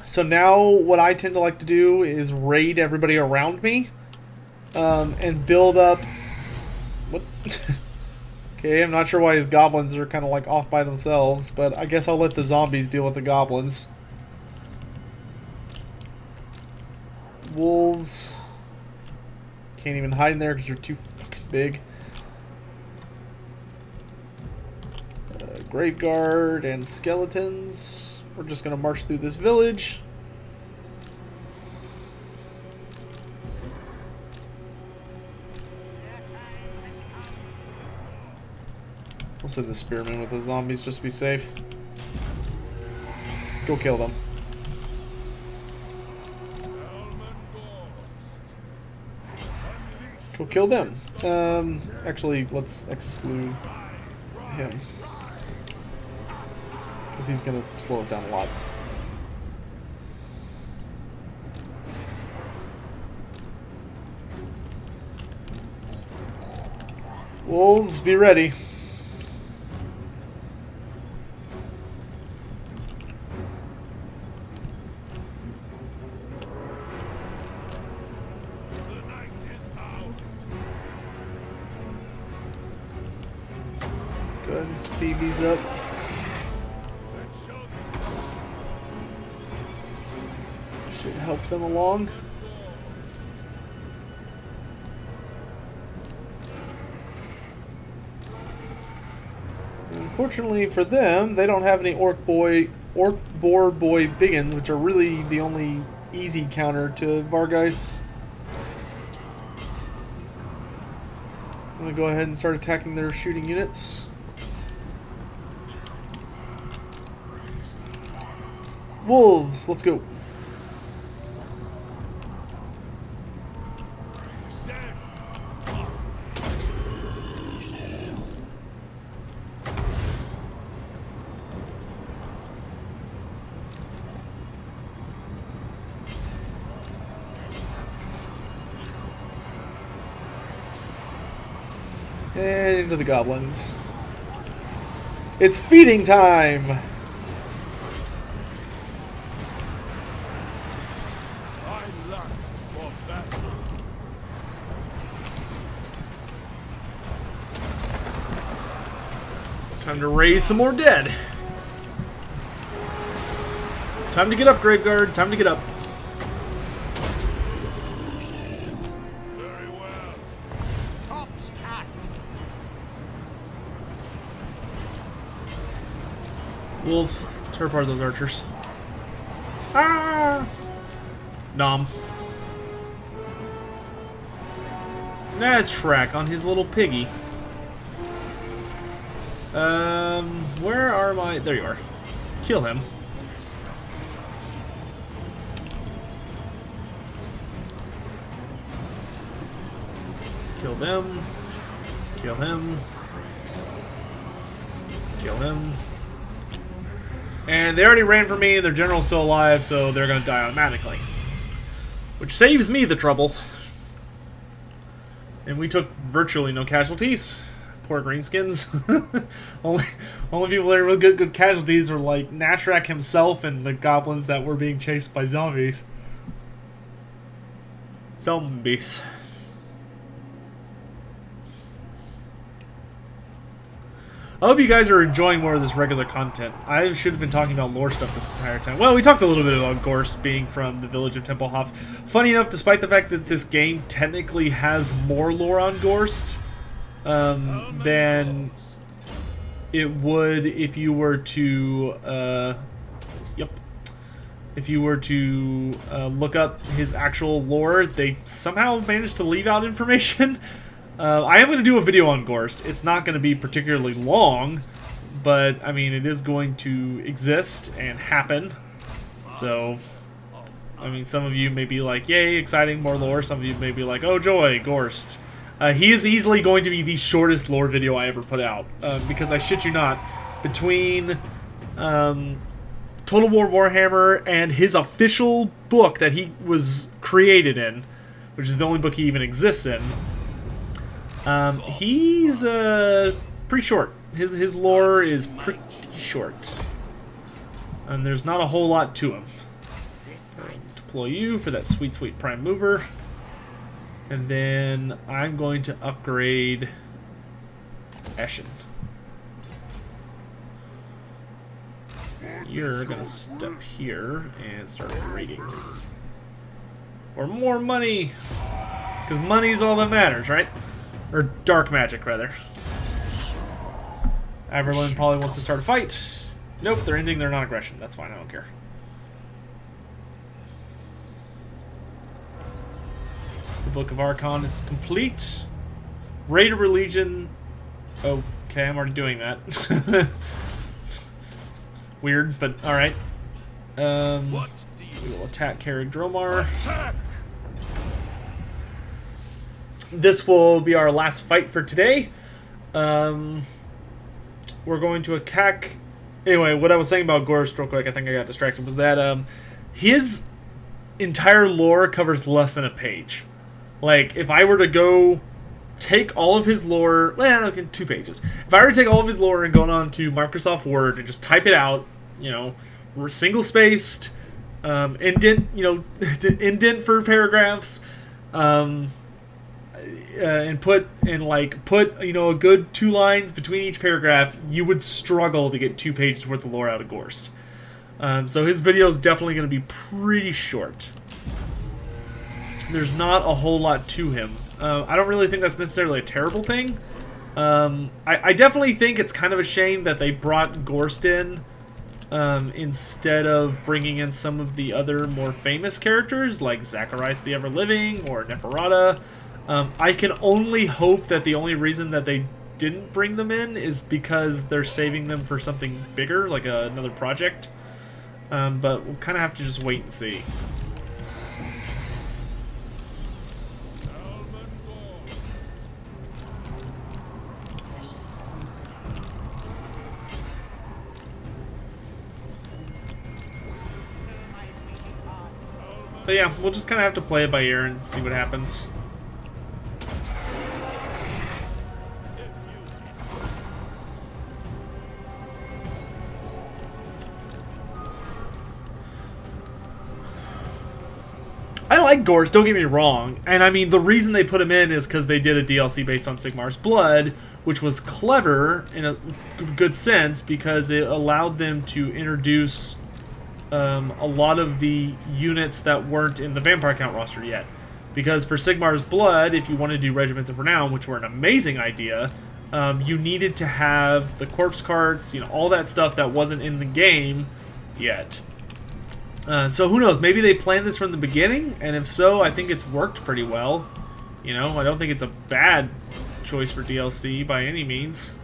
So now what I tend to like to do is raid everybody around me. And build up... What? Okay, I'm not sure why his goblins are kind of like off by themselves. But I guess I'll let the zombies deal with the goblins. Wolves. Can't even hide in there because you're too fucking big. Graveguard and skeletons. We're just going to march through this village. We'll send the spearmen with the zombies just to be safe. Go kill them. Go kill them. Actually, let's exclude him. Because he's going to slow us down a lot. Wolves, be ready. Speed these up. Should help them along. Unfortunately for them, they don't have any Orc Boar Boy Biggins, which are really the only easy counter to Vargeis. I'm gonna go ahead and start attacking their shooting units. Wolves, let's go. And into the goblins. It's feeding time! I lust for battle. Time to raise some more dead. Time to get up, Graveguard. Time to get up. Very well. Tops cat. Wolves, tear apart those archers. Ah! Nom. That's Shrek on his little piggy. Where are my... There you are. Kill him. Kill them. Kill him. Kill him. And they already ran for me, their general's still alive, so they're gonna die automatically. Which saves me the trouble. And we took virtually no casualties. Poor greenskins. only people that are really good casualties are like Nashrak himself and the goblins that were being chased by zombies. Zombies. I hope you guys are enjoying more of this regular content. I should have been talking about lore stuff this entire time. Well, we talked a little bit about Ghorst being from the village of Tempelhof. Funny enough, despite the fact that this game technically has more lore on Ghorst than it would if you were to, if you were to look up his actual lore, they somehow managed to leave out information. I am going to do a video on Ghorst. It's not going to be particularly long, but, I mean, it is going to exist and happen. So, I mean, some of you may be like, yay, exciting, more lore. Some of you may be like, oh, joy, Ghorst. He is easily going to be the shortest lore video I ever put out, because I shit you not, between Total War Warhammer and his official book that he was created in, which is the only book he even exists in, he's pretty short. His lore is pretty short, and there's not a whole lot to him. Deploy you for that sweet, sweet prime mover, and then I'm going to upgrade Eshin. You're gonna step here and start raiding for more money, because money's all that matters, right? Or dark magic, rather. Everyone probably wants to start a fight. Nope, they're ending their non-aggression. That's fine, I don't care. The Book of Archon is complete. Raid of Religion. Okay, I'm already doing that. Weird, but alright. We will attack Carrick Dromar. This will be our last fight for today. We're going to attack... Anyway, what I was saying about Ghorst real quick, I think I got distracted, was that his entire lore covers less than a page. Like, if I were to go take all of his lore... Well, okay, 2 pages. If I were to take all of his lore and go on to Microsoft Word and just type it out, you know, single-spaced, indent, you know, indent for paragraphs, and put you know, a good 2 lines between each paragraph, you would struggle to get 2 pages worth of lore out of Ghorst. So his video is definitely going to be pretty short. There's not a whole lot to him. I don't really think that's necessarily a terrible thing. I definitely think it's kind of a shame that they brought Ghorst in instead of bringing in some of the other more famous characters like Zacharias the Ever-Living or Neferata. I can only hope that the only reason that they didn't bring them in is because they're saving them for something bigger, like another project. But we'll kind of have to just wait and see. But yeah, we'll just kind of have to play it by ear and see what happens. I like Ghorst, don't get me wrong. And I mean, the reason they put him in is because they did a DLC based on Sigmar's Blood, which was clever in a good sense because it allowed them to introduce a lot of the units that weren't in the Vampire Count roster yet. Because for Sigmar's Blood, if you want to do Regiments of Renown, which were an amazing idea, you needed to have the corpse carts, you know, all that stuff that wasn't in the game yet. So who knows, maybe they planned this from the beginning, and if so, I think it's worked pretty well. You know, I don't think it's a bad choice for DLC by any means.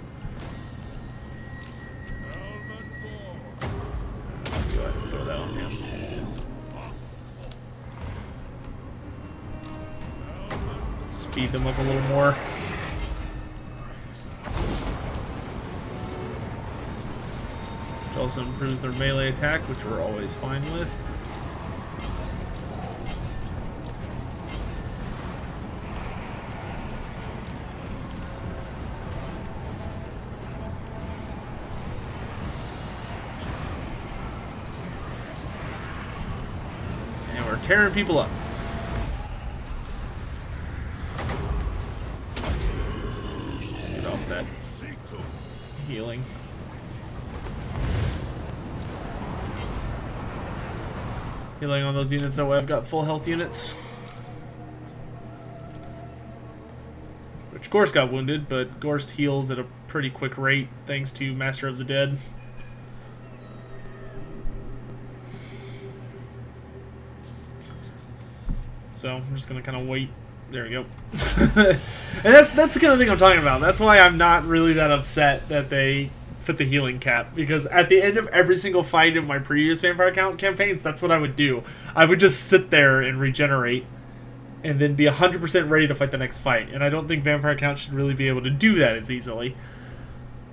Go ahead and throw that on him. Speed them up a little more. Which also improves their melee attack, which we're always fine with. And we're tearing people up. Just get off that healing. Healing on those units, that way I've got full health units. Which Ghorst got wounded, but Ghorst heals at a pretty quick rate thanks to Master of the Dead. So I'm just gonna kind of wait. There we go. And that's the kind of thing I'm talking about. That's why I'm not really that upset that they put the healing cap, because at the end of every single fight in my previous Vampire Count campaigns, that's what I would do. I would just sit there and regenerate and then be 100% ready to fight the next fight, and I don't think Vampire Count should really be able to do that as easily.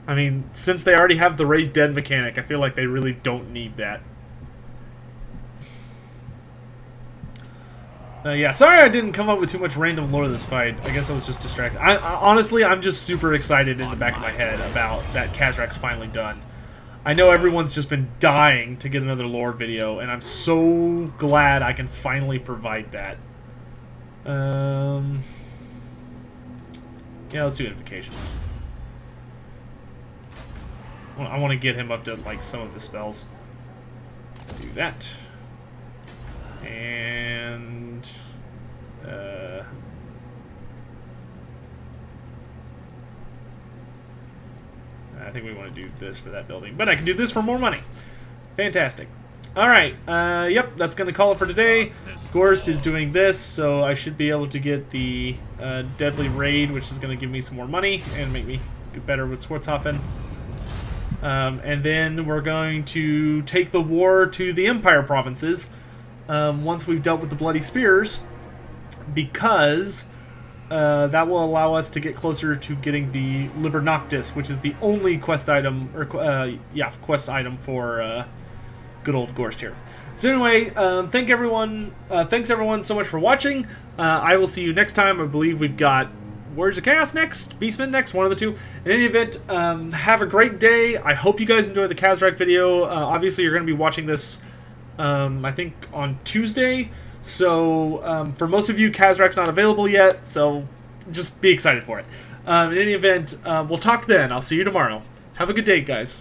I mean, since they already have the raise dead mechanic, I feel like they really don't need that. Yeah, sorry I didn't come up with too much random lore this fight. I guess I was just distracted. Honestly, I'm just super excited in the back of my head about that Kazrak's finally done. I know everyone's just been dying to get another lore video, and I'm so glad I can finally provide that. Yeah, let's do Invocation. I want to get him up to, like, some of the spells. Do that. And I think we want to do this for that building, but I can do this for more money. Fantastic. Alright, yep, that's going to call it for today. Ghorst is doing this, so I should be able to get the Deadly Raid, which is going to give me some more money and make me get better with Schwarzhofen. And then we're going to take the war to the Empire provinces once we've dealt with the Bloody Spears, because that will allow us to get closer to getting the Liber Noctis, which is the only quest item, or quest item for good old Ghorst here. So anyway, thanks everyone so much for watching. I will see you next time. I believe we've got Warriors of Chaos next, Beastmen next, one of the two. In any event, have a great day. I hope you guys enjoyed the Kazrak video. Obviously, you're going to be watching this, I think, on Tuesday. So, for most of you, Kazrak's not available yet. So, just be excited for it. In any event, we'll talk then. I'll see you tomorrow. Have a good day, guys.